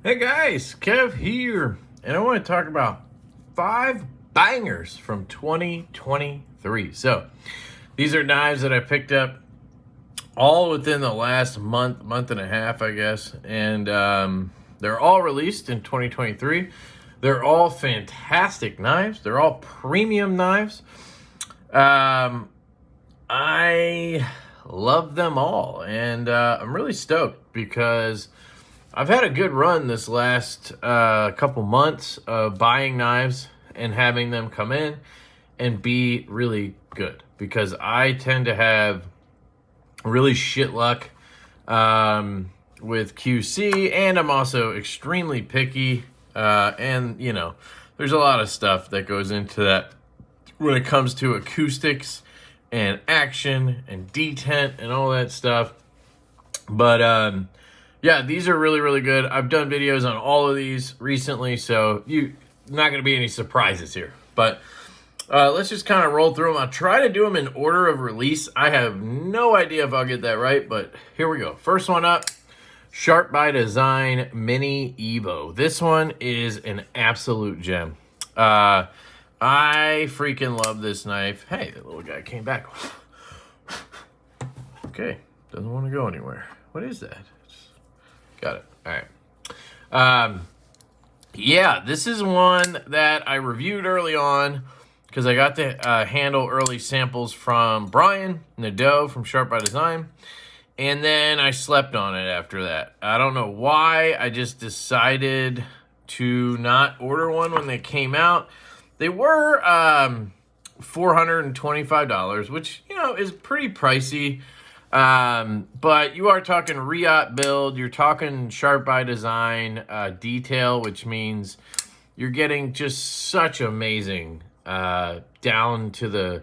Hey guys, Kev here, and I want to talk about 5 bangers from 2023. So, these are knives that I picked up all within the last month and a half, I guess, and they're all released in 2023. They're all fantastic knives. They're all premium knives. I love them all, and I'm really stoked because I've had a good run this last couple months of buying knives and having them come in and be really good, because I tend to have really shit luck with QC, and I'm also extremely picky, and you know, there's a lot of stuff that goes into that when it comes to acoustics and action and detent and all that stuff. But yeah, these are really, really good. I've done videos on all of these recently, so you're not going to be any surprises here. But let's just kind of roll through them. I'll try to do them in order of release. I have no idea if I'll get that right, but here we go. First one up, Sharp by Design Mini Evo. This one is an absolute gem. I freaking love this knife. Hey, the little guy came back. Okay, doesn't want to go anywhere. What is that? Got it. All right. Yeah, this is one that I reviewed early on because I got to handle early samples from Brian Nadeau from Sharp by Design, and then I slept on it after that. I don't know why. I just decided to not order one when they came out. They were $425, which, you know, is pretty pricey. But you are talking Riot build, you're talking Sharp by Design detail, which means you're getting just such amazing down to the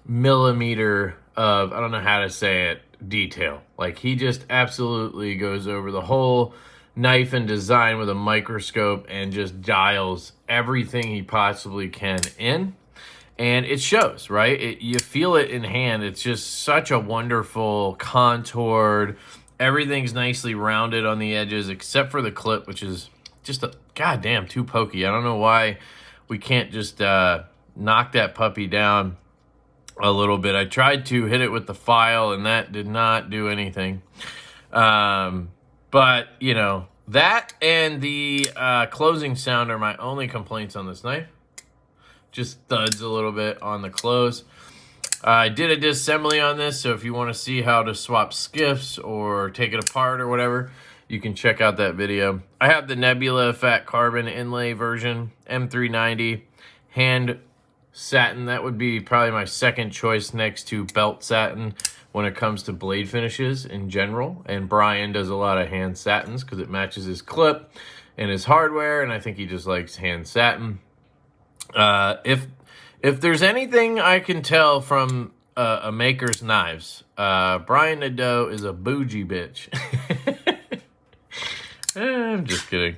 millimeter of, I don't know how to say it, detail. Like, he just absolutely goes over the whole knife and design with a microscope and just dials everything he possibly can in. And it shows, right? You feel it in hand. It's just such a wonderful contoured. Everything's nicely rounded on the edges, except for the clip, which is just a goddamn too pokey. I don't know why we can't just knock that puppy down a little bit. I tried to hit it with the file, and that did not do anything. But, you know, that and the closing sound are my only complaints on this knife. Just thuds a little bit on the close. I did a disassembly on this, so if you want to see how to swap skiffs or take it apart or whatever, you can check out that video. I have the Nebula Fat Carbon inlay version, M390, hand satin. That would be probably my second choice next to belt satin when it comes to blade finishes in general. And Brian does a lot of hand satins because it matches his clip and his hardware, and I think he just likes hand satin. If there's anything I can tell from a maker's knives, Brian Nadeau is a bougie bitch. I'm just kidding.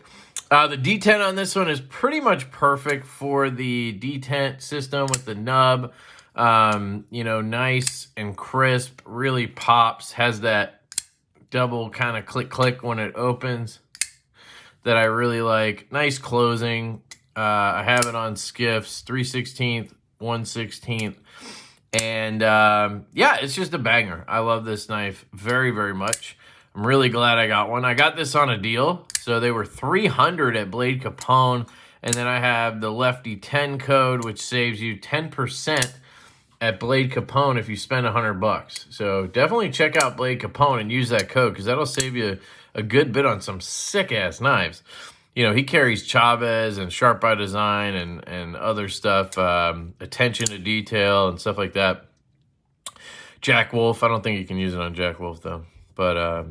The detent on this one is pretty much perfect for the detent system with the nub. You know, nice and crisp, really pops, has that double kind of click when it opens that I really like. Nice closing. I have it on skiffs, 3/16, 1/16, and yeah, it's just a banger. I love this knife very, very much. I'm really glad I got one. I got this on a deal, so they were $300 at Blade Capone, and then I have the Lefty 10 code, which saves you 10% at Blade Capone if you spend $100. So definitely check out Blade Capone and use that code, because that'll save you a good bit on some sick-ass knives. You know, he carries Chavez and Sharp by Design and other stuff, attention to detail and stuff like that. Jack Wolf, I don't think you can use it on Jack Wolf though. But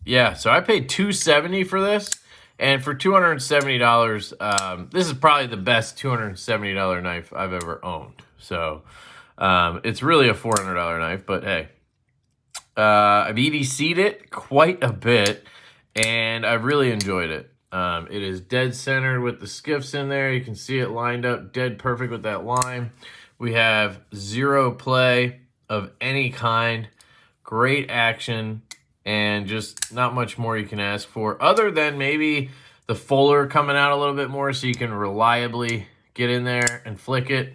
yeah, so I paid $270 for this, and for $270, this is probably the best $270 knife I've ever owned. So it's really a $400 knife, but hey, I've EDC'd it quite a bit, and I've really enjoyed it. It is dead centered with the skiffs in there. You can see it lined up dead perfect with that line. We have zero play of any kind, great action, and just not much more you can ask for, other than maybe the fuller coming out a little bit more so you can reliably get in there and flick it.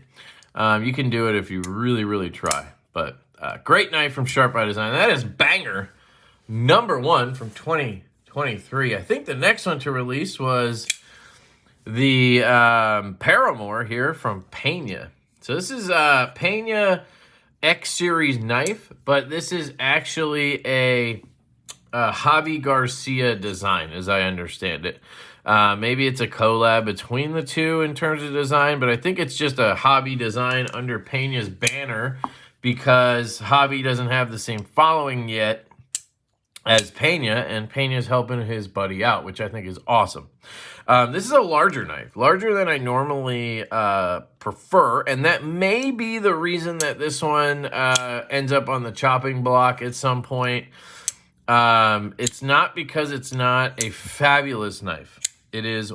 You can do it if you really, really try. But great knife from Sharp by Design. That is banger #1 from 2023. I think the next one to release was the Paramore here from PAA. So this is a PAA X Series knife, but this is actually a Javi Garcia design, as I understand it. Maybe it's a collab between the two in terms of design, but I think it's just a Javi design under PAA's banner because Javi doesn't have the same following yet as PAA, and PAA's helping his buddy out, which I think is awesome. This is a larger knife, larger than I normally prefer, and that may be the reason that this one ends up on the chopping block at some point. It's not because it's not a fabulous knife. It is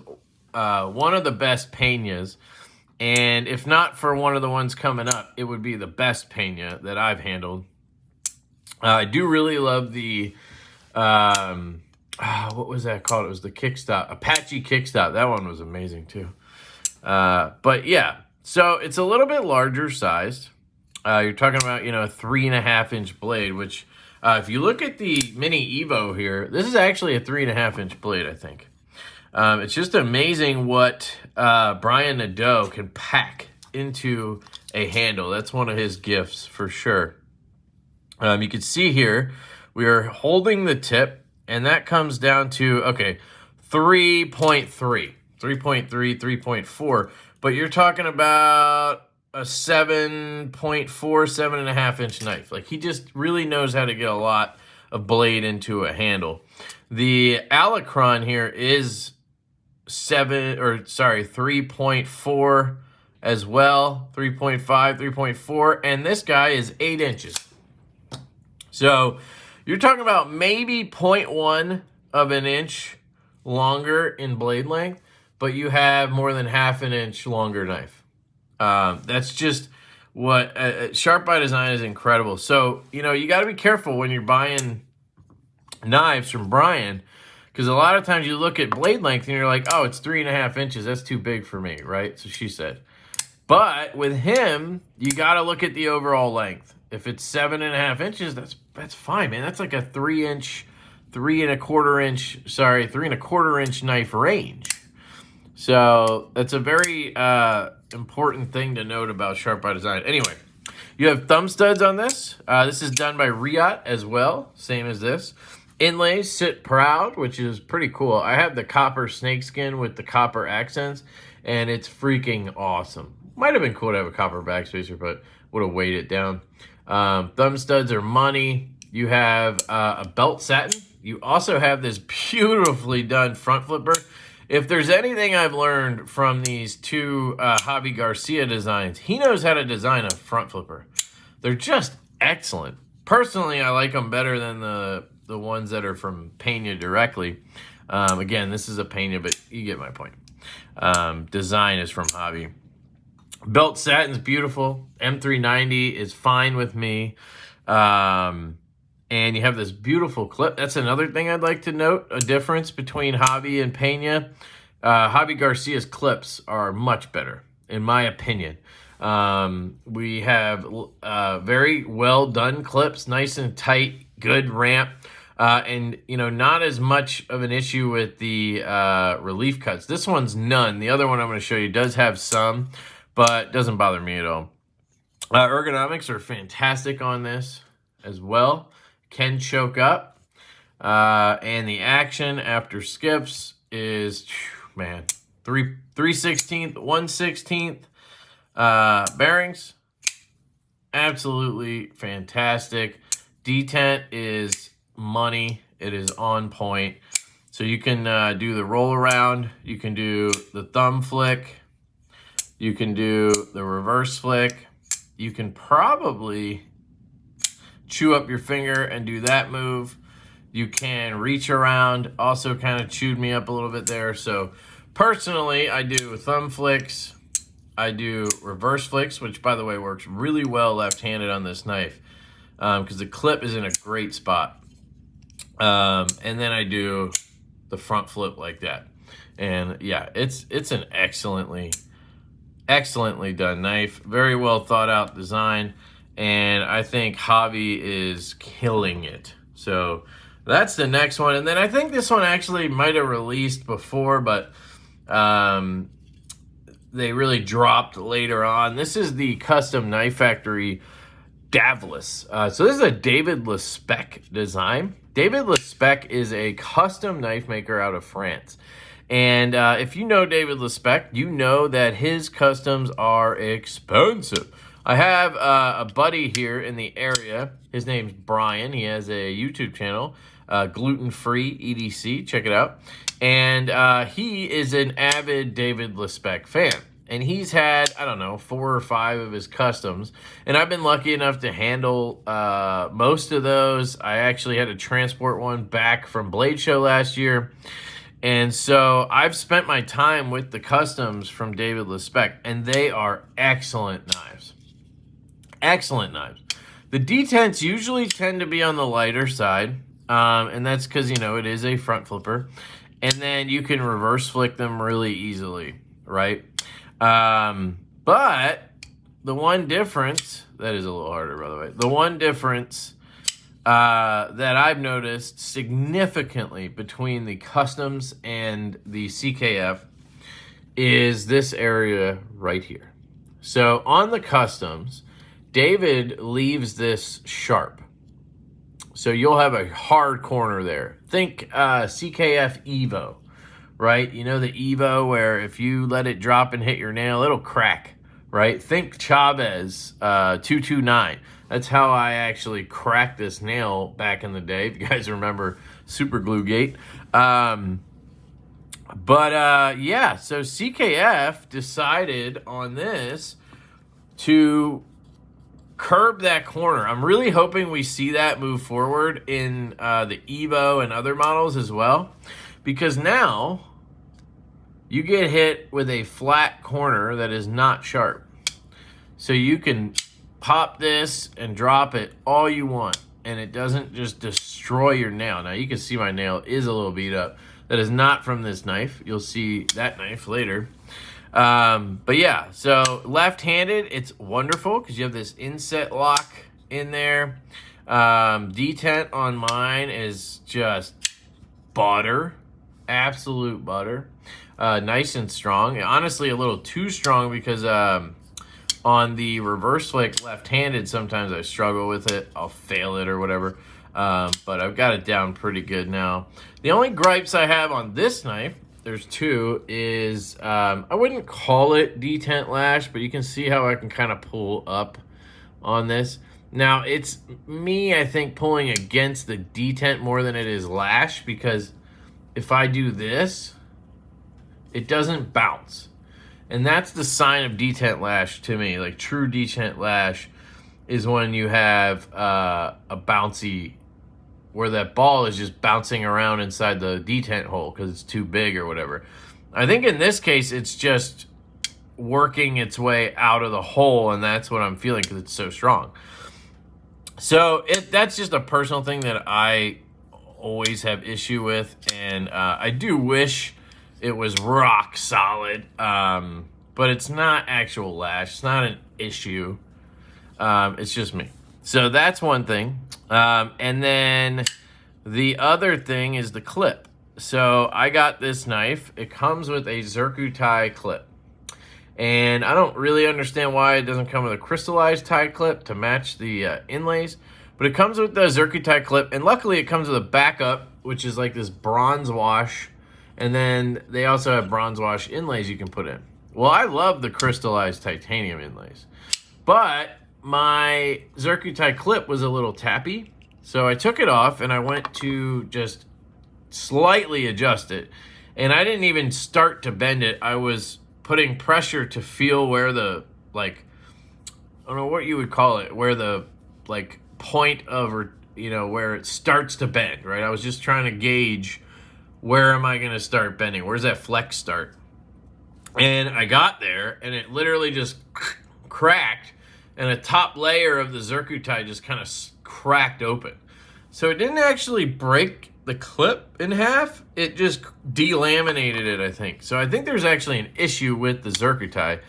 one of the best PAA's, and if not for one of the ones coming up, it would be the best PAA that I've handled. I do really love the, what was that called? It was the kickstop, Apache kickstop. That one was amazing too. But yeah, so it's a little bit larger sized. You're talking about, you know, a 3.5-inch blade, which if you look at the Mini Evo here, this is actually a 3.5-inch blade, I think. It's just amazing what Brian Nadeau can pack into a handle. That's one of his gifts for sure. You can see here, we are holding the tip, and that comes down to, okay, 3.3, 3.4, but you're talking about a 7.4, 7.5-inch knife. Like, he just really knows how to get a lot of blade into a handle. The Alacron here is 3.4 as well, 3.5, 3.4, and this guy is 8 inches. So you're talking about maybe 0.1 of an inch longer in blade length, but you have more than 1/2 inch longer knife. That's just what Sharp by Design is incredible. So, you know, you got to be careful when you're buying knives from Brian, because a lot of times you look at blade length and you're like, oh, it's 3.5 inches. That's too big for me, right? So she said. But with him, you got to look at the overall length. If it's 7.5 inches, that's fine, man. That's like a 3.25-inch knife range. So that's a very important thing to note about Sharp by Design. Anyway, you have thumb studs on this. This is done by Riot as well, same as this. Inlays sit proud, which is pretty cool. I have the copper snakeskin with the copper accents, and it's freaking awesome. Might have been cool to have a copper backspacer, but would have weighed it down. Thumb studs are money. You have a belt satin. You also have this beautifully done front flipper. If there's anything I've learned from these two Javi Garcia designs, he knows how to design a front flipper. They're just excellent. Personally, I like them better than the ones that are from PAA directly. Again, this is a PAA, but you get my point. Design is from Javi. Belt satin's beautiful. M390 is fine with me. And you have this beautiful clip. That's another thing I'd like to note, a difference between Javi and PAA. Javi Garcia's clips are much better, in my opinion. We have very well done clips, nice and tight, good ramp. And, you know, not as much of an issue with the relief cuts. This one's none. The other one I'm going to show you does have some, but doesn't bother me at all. Ergonomics are fantastic on this as well. Can choke up. And the action after skips is, man, 3/16, 1/16 bearings. Absolutely fantastic. Detent is money. It is on point. So you can do the roll around. You can do the thumb flick. You can do the reverse flick. You can probably chew up your finger and do that move. You can reach around. Also kind of chewed me up a little bit there. So personally, I do thumb flicks. I do reverse flicks, which by the way works really well left-handed on this knife because the clip is in a great spot. And then I do the front flip like that. And yeah, it's an excellently done knife. Very well thought out design. And I think Hobby is killing it. So that's the next one. And then I think this one actually might have released before, but they really dropped later on. This is the Custom Knife Factory Davlis. So this is a David Lespec design. David Lespec is a custom knife maker out of France. And if you know David Lespec, you know that his customs are expensive. I have a buddy here in the area. His name's Brian. He has a YouTube channel, Gluten-Free EDC. Check it out. And he is an avid David Lespec fan. And he's had, I don't know, 4 or 5 of his customs. And I've been lucky enough to handle most of those. I actually had to transport one back from Blade Show last year. And so I've spent my time with the customs from David Lespec, and they are excellent knives. Excellent knives. The detents usually tend to be on the lighter side, and that's because, you know, it is a front flipper. And then you can reverse flick them really easily, right? But the one difference, that is a little harder, by the way. The one difference that I've noticed significantly between the customs and the CKF is this area right here. So on the customs, David leaves this sharp. So you'll have a hard corner there. Think CKF Evo, right? You know the Evo where if you let it drop and hit your nail, it'll crack, right? Think Chavez 229. That's how I actually cracked this nail back in the day. If you guys remember Super Glue Gate. Yeah, so CKF decided on this to curb that corner. I'm really hoping we see that move forward in the Evo and other models as well. Because now you get hit with a flat corner that is not sharp. So you can pop this and drop it all you want, and it doesn't just destroy your nail. Now you can see my nail is a little beat up. That is not from this knife. You'll see that knife later. But yeah, so left-handed, it's wonderful because you have this inset lock in there. Detent on mine is just butter, absolute butter. Nice and strong. Honestly, a little too strong because on the reverse flick left-handed, sometimes I struggle with it. I'll fail it or whatever. But I've got it down pretty good now. The only gripes I have on this knife, there's two, is I wouldn't call it detent lash, but you can see how I can kind of pull up on this. Now, it's me, I think, pulling against the detent more than it is lash, because if I do this, it doesn't bounce. And that's the sign of detent lash to me. Like true detent lash is when you have a bouncy, where that ball is just bouncing around inside the detent hole because it's too big or whatever. I think in this case, it's just working its way out of the hole, and that's what I'm feeling because it's so strong. So that's just a personal thing that I always have issue with, and I do wish it was rock solid, but it's not actual lash. It's not an issue. It's just me. So that's one thing. And then the other thing is the clip. So I got this knife. It comes with a Zircuti clip. And I don't really understand why it doesn't come with a crystallized tie clip to match the inlays. But it comes with the Zircuti clip. And luckily it comes with a backup, which is like this bronze wash. And then they also have bronze wash inlays you can put in. Well, I love the crystallized titanium inlays. But my Zircuti clip was a little tappy. So I took it off and I went to just slightly adjust it. And I didn't even start to bend it. I was putting pressure to feel where the, like, I don't know what you would call it, where the, like, point of, or, you know, where it starts to bend, right? I was just trying to gauge where am I going to start bending? Where's that flex start? And I got there, and it literally just cracked, and the top layer of the Zircuti just kind of cracked open. So it didn't actually break the clip in half, it just delaminated it, I think. So I think there's actually an issue with the Zircuti.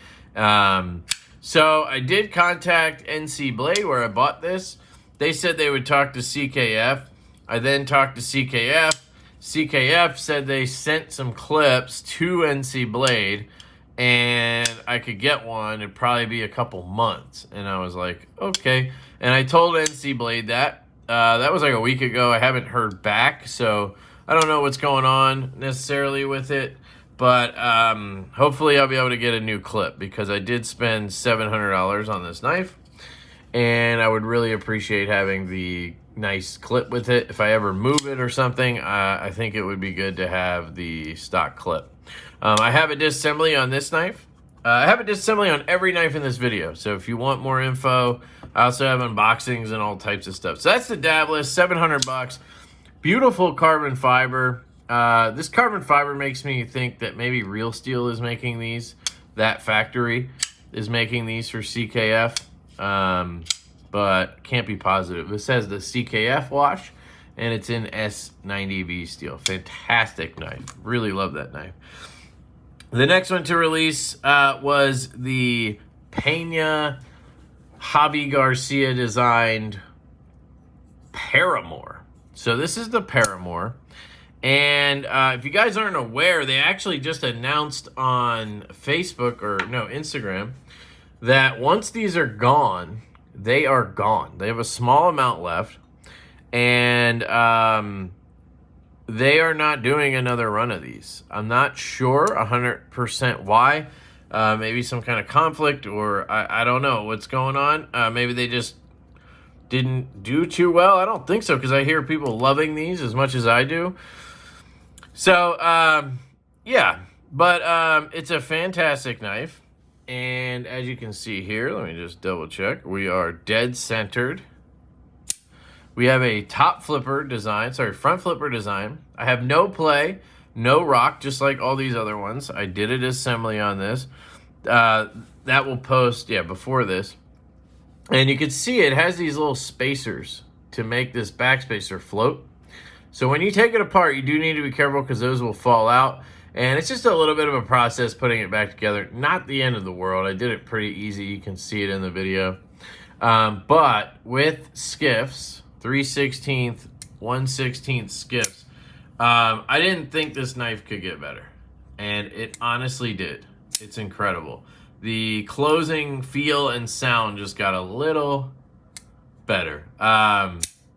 So I did contact NC Blade where I bought this. They said they would talk to CKF. I then talked to CKF. CKF said they sent some clips to NC Blade and I could get one. It'd probably be a couple months. And I was like, okay. And I told NC Blade that. That was like a week ago. I haven't heard back, so I don't know what's going on necessarily with it. But hopefully I'll be able to get a new clip because I did spend $700 on this knife. And I would really appreciate having the nice clip with it. If I ever move it or something, I think it would be good to have the stock clip. I have a disassembly on this knife. I have a disassembly on every knife in this video. So if you want more info, I also have unboxings and all types of stuff. So that's the Dabless, 700 bucks. Beautiful carbon fiber. This carbon fiber makes me think that maybe Real Steel is making these. That factory is making these for CKF. But can't be positive. This has the CKF wash, and it's in S90V steel. Fantastic knife. Really love that knife. The next one to release was the Peña Javi Garcia designed Paramore. So this is the Paramore. And if you guys aren't aware, they actually just announced on Facebook, or no, Instagram, that once these are gone, they are gone. They have a small amount left. And they are not doing another run of these. I'm not sure 100% why. Maybe some kind of conflict, or I don't know what's going on. Maybe they just didn't do too well. I don't think so, because I hear people loving these as much as I do. So, yeah. But it's a fantastic knife. And as you can see here, let me just double check. We are dead centered. We have a top flipper design, front flipper design. I have no play, no rock, just like all these other ones. I did a disassembly on this. That will post, before this. And you can see it has these little spacers to make this backspacer float. So when you take it apart, you do need to be careful because those will fall out. And it's just a little bit of a process putting it back together. Not the end of the world. I did it pretty easy. You can see it in the video. But with skiffs, 3/16, 1/16 skiffs, I didn't think this knife could get better. And it honestly did. It's incredible. The closing feel and sound just got a little better.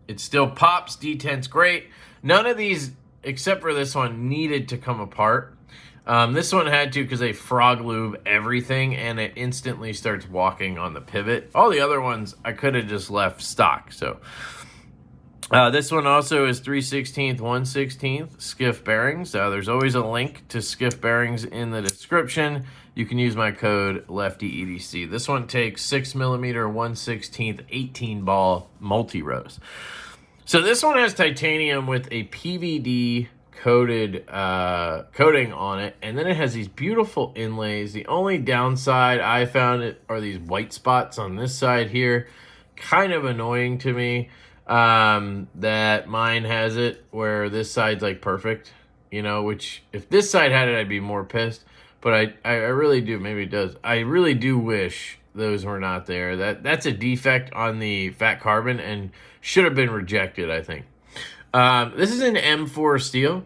It still pops. Detent's great. None of these, except for this one, needed to come apart. This one had to because they frog lube everything and it instantly starts walking on the pivot. All the other ones I could have just left stock. So this one also is 3/16, 1/16 skiff bearings. There's always a link to skiff bearings in the description. You can use my code LeftyEDC. This one takes 6mm 1/16 18 ball multi-rows. So this one has titanium with a PVD coated coating on it, and then it has these beautiful inlays. The only downside I found are these white spots on this side here. Kind of annoying to me that mine has it where this side's like perfect, you know, which if this side had it, I'd be more pissed. But I really do, maybe it does. I really do wish those were not there. That's a defect on the fat carbon and should have been rejected, I think. This is an M4 steel,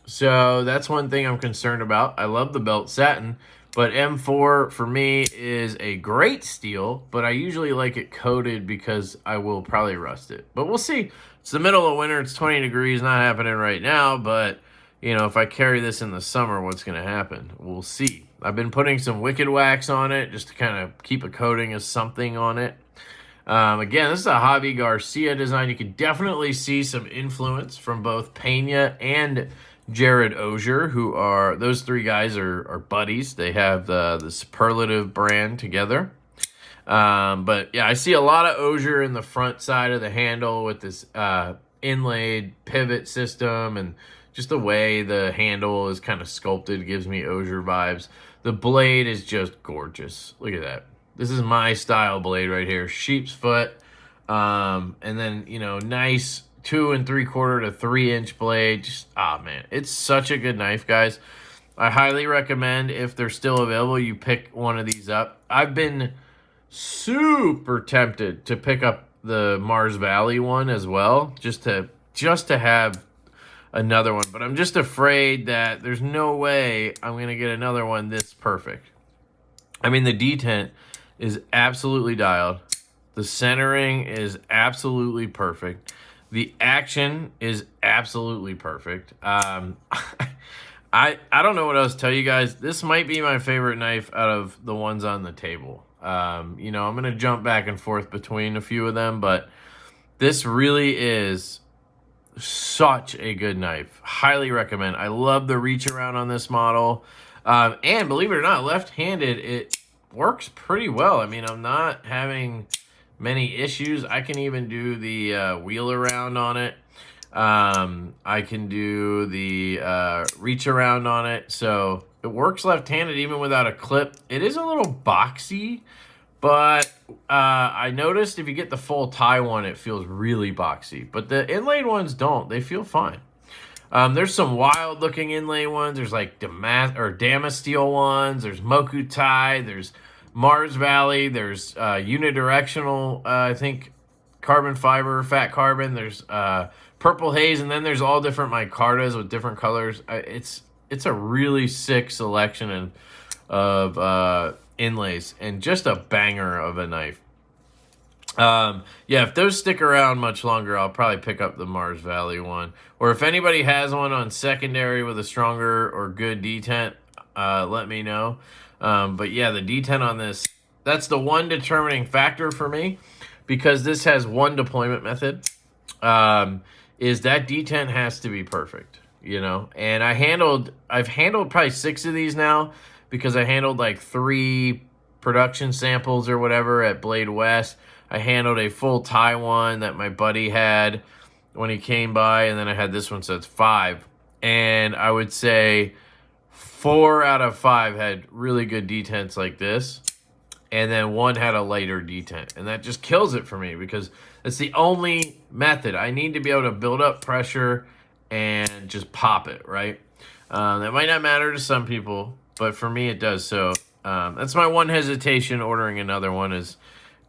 so that's one thing I'm concerned about. I love the belt satin, but M4 for me is a great steel, but I usually like it coated because I will probably rust it. But we'll see. It's the middle of winter. It's 20 degrees, not happening right now, but you know, if I carry this in the summer, what's going to happen? We'll see. I've been putting some Wicked Wax on it just to kind of keep a coating of something on it. Again, this is a Javi Garcia design. You can definitely see some influence from both Peña and Jared Ogier, who are, those three guys are buddies. They have the Superlative brand together. But yeah, I see a lot of Ogier in the front side of the handle with this inlaid pivot system, and just the way the handle is kind of sculpted gives me Ogier vibes. The blade is just gorgeous. Look at that. This is my style blade right here. Sheep's foot. And then, you know, nice 2 3/4 to 3-inch blade. Just, ah, man, it's such a good knife, guys. I highly recommend, if they're still available, you pick one of these up. I've been super tempted to pick up the Mars Valley one as well, just to have another one, but I'm just afraid that there's no way I'm gonna get another one this perfect. I mean, the detent is absolutely dialed. The centering is absolutely perfect. The action is absolutely perfect. I don't know what else to tell you guys. This might be my favorite knife out of the ones on the table. You know, I'm going to jump back and forth between a few of them, but this really is such a good knife. Highly recommend. I love the reach around on this model. And believe it or not, left-handed, it works pretty well. I mean, I'm not having many issues. I can even do the wheel around on it. I can do the reach around on it. So it works left-handed even without a clip. It is a little boxy, but I noticed if you get the full tie one, it feels really boxy. But the inlaid ones don't. They feel fine. There's some wild looking inlay ones. There's like Damasteel ones. There's Mokutai. There's Mars Valley. There's unidirectional, I think, carbon fiber, fat carbon. There's Purple Haze, and then there's all different micartas with different colors. It's a really sick selection of inlays, and just a banger of a knife. Yeah, if those stick around much longer, I'll probably pick up the Mars Valley one. Or if anybody has one on secondary with a stronger or good detent, let me know. But yeah, the detent on this, that's the one determining factor for me, because this has one deployment method, is that detent has to be perfect, you know? And I've handled probably 6 of these now, because I handled like 3 production samples or whatever at Blade West. I handled a full tie one that my buddy had when he came by, and then I had this one, so it's 5. And I would say 4 out of 5 had really good detents like this, and then 1 had a lighter detent. And that just kills it for me, because it's the only method. I need to be able to build up pressure and just pop it, right? That might not matter to some people, but for me it does. So that's my one hesitation ordering another one, is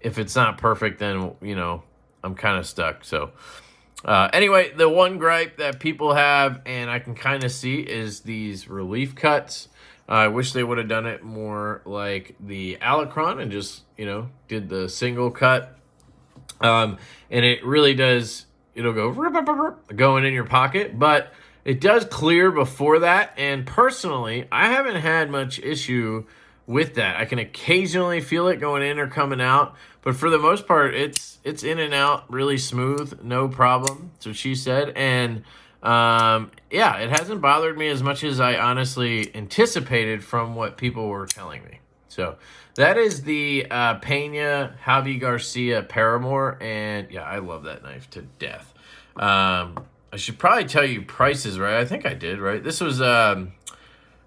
if it's not perfect, then, you know, I'm kind of stuck. So anyway, the one gripe that people have, and I can kind of see, is these relief cuts. I wish they would have done it more like the Alacron and just, you know, did the single cut. And it really does, it'll go going in your pocket, but it does clear before that. And personally, I haven't had much issue with that. I can occasionally feel it going in or coming out, but for the most part, it's in and out really smooth, no problem. So she said, and yeah, it hasn't bothered me as much as I honestly anticipated from what people were telling me. So that is the Peña Javi Garcia Paramore, and yeah, I love that knife to death. I should probably tell you prices, right? I think I did, right? This was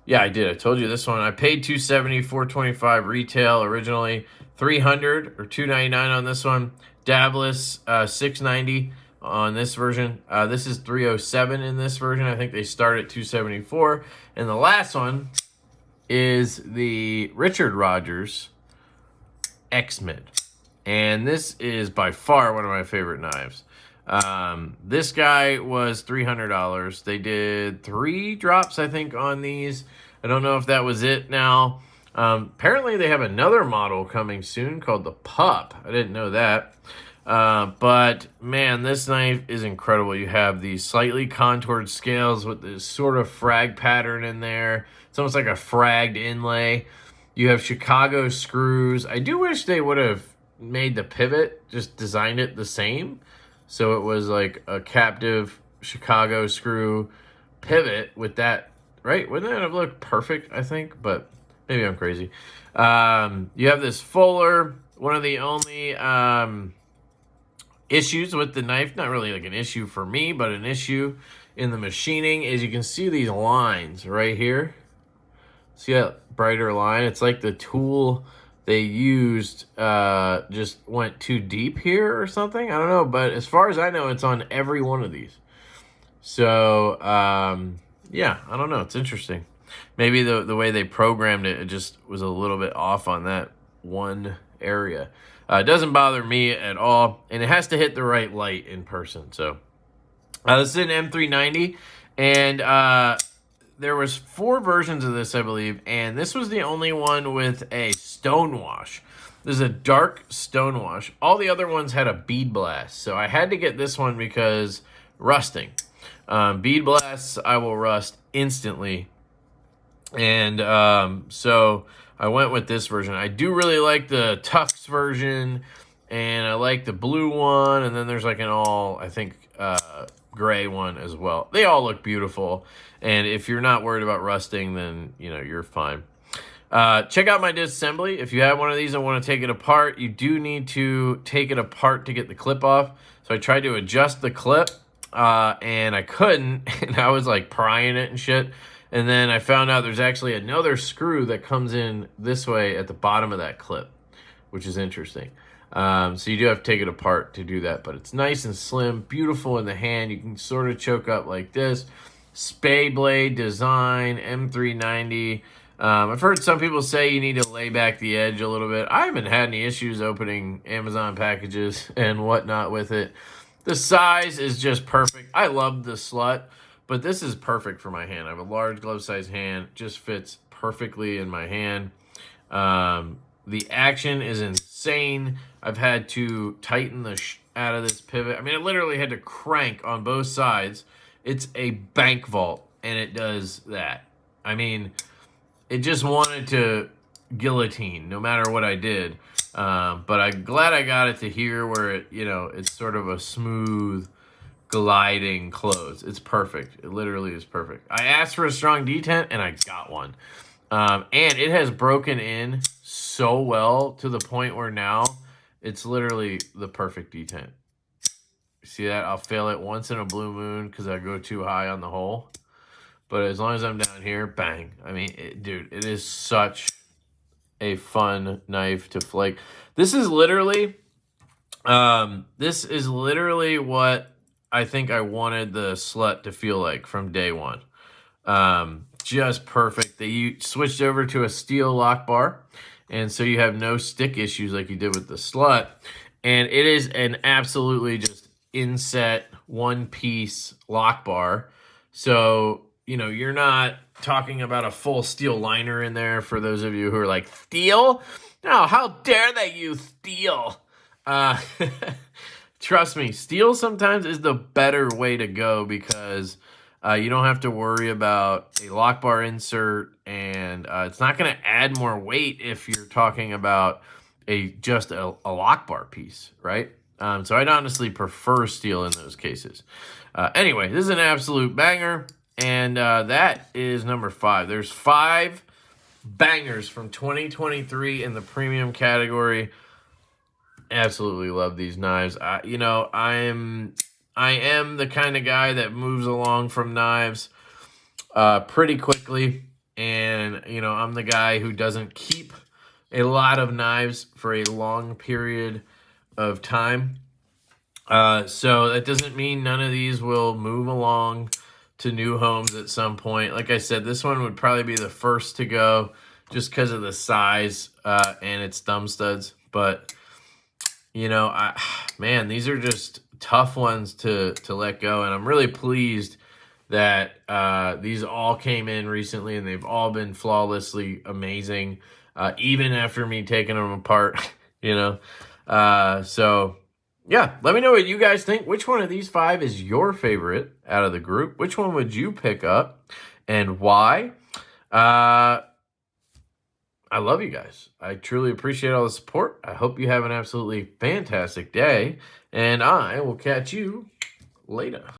yeah, I did. I told you this one. I paid $270, $425 retail originally, $300 or $299 on this one. Dabless, $690 on this version. This is $307 in this version. I think they start at $274. And the last one is the Richard Rogers X-Mid. And this is by far one of my favorite knives. This guy was $300. They did 3 drops, I think, on these. I don't know if that was it now. Apparently they have another model coming soon called the Pup. I didn't know that. But man, this knife is incredible. You have these slightly contoured scales with this sort of frag pattern in there. It's almost like a fragged inlay. You have Chicago screws. I do wish they would have made the pivot, just designed it the same. So it was like a captive Chicago screw pivot with that, right? Wouldn't that have looked perfect, I think? But maybe I'm crazy. You have this fuller. One of the only issues with the knife, not really like an issue for me, but an issue in the machining, is you can see these lines right here. See that brighter line? It's like the tool they used just went too deep here or something. I don't know, but as far as I know, it's on every one of these. So, yeah, I don't know. It's interesting. Maybe the way they programmed it, it just was a little bit off on that one area. It doesn't bother me at all, and it has to hit the right light in person. So, this is an M390, and there was 4 versions of this, I believe, and this was the only one with a stone wash. This is a dark stone wash. All the other ones had a bead blast, so I had to get this one because rusting. Bead blasts, I will rust instantly, and so I went with this version. I do really like the Tux version, and I like the blue one, and then there's like an all, I think, gray one as well. They all look beautiful, and if you're not worried about rusting, then you're fine. Check out my disassembly. If you have one of these and want to take it apart, you do need to take it apart to get the clip off. So I tried to adjust the clip, and I couldn't, and I was like prying it and shit. And then I found out there's actually another screw that comes in this way at the bottom of that clip, which is interesting. So you do have to take it apart to do that, but it's nice and slim, beautiful in the hand. You can sort of choke up like this. Spade blade design, M390. I've heard some people say you need to lay back the edge a little bit. I haven't had any issues opening Amazon packages and whatnot with it. The size is just perfect. I love the slut, but this is perfect for my hand. I have a large glove-sized hand. Just fits perfectly in my hand. The action is insane. I've had to tighten the out of this pivot. I mean, I literally had to crank on both sides. It's a bank vault, and it does that. I mean, it just wanted to guillotine no matter what I did. But I'm glad I got it to here where it, it's sort of a smooth gliding close. It's perfect. It literally is perfect. I asked for a strong detent, and I got one. And it has broken in so well to the point where now it's literally the perfect detent. See that? I'll fail it once in a blue moon because I go too high on the hole. But as long as I'm down here, bang. I mean, dude, it is such a fun knife to flake. This is literally what I think I wanted the slut to feel like from day one. Just perfect. They switched over to a steel lock bar, and so you have no stick issues like you did with the slut. And it is an absolutely just inset one-piece lock bar. So, you're not talking about a full steel liner in there for those of you who are like, steel? No, how dare they use steel? Trust me, steel sometimes is the better way to go because you don't have to worry about a lock bar insert, and it's not going to add more weight if you're talking about just a lock bar piece, right? So I'd honestly prefer steel in those cases. Anyway, this is an absolute banger, and that is number 5. There's 5 bangers from 2023 in the premium category. Absolutely love these knives. I am the kind of guy that moves along from knives pretty quickly, and I'm the guy who doesn't keep a lot of knives for a long period of time. So that doesn't mean none of these will move along to new homes at some point. Like I said, this one would probably be the first to go just because of the size and its thumb studs. But, man, these are just tough ones to let go. And I'm really pleased that these all came in recently and they've all been flawlessly amazing, even after me taking them apart, So, yeah, let me know what you guys think. Which one of these 5 is your favorite out of the group? Which one would you pick up and why? I love you guys. I truly appreciate all the support. I hope you have an absolutely fantastic day, and I will catch you later.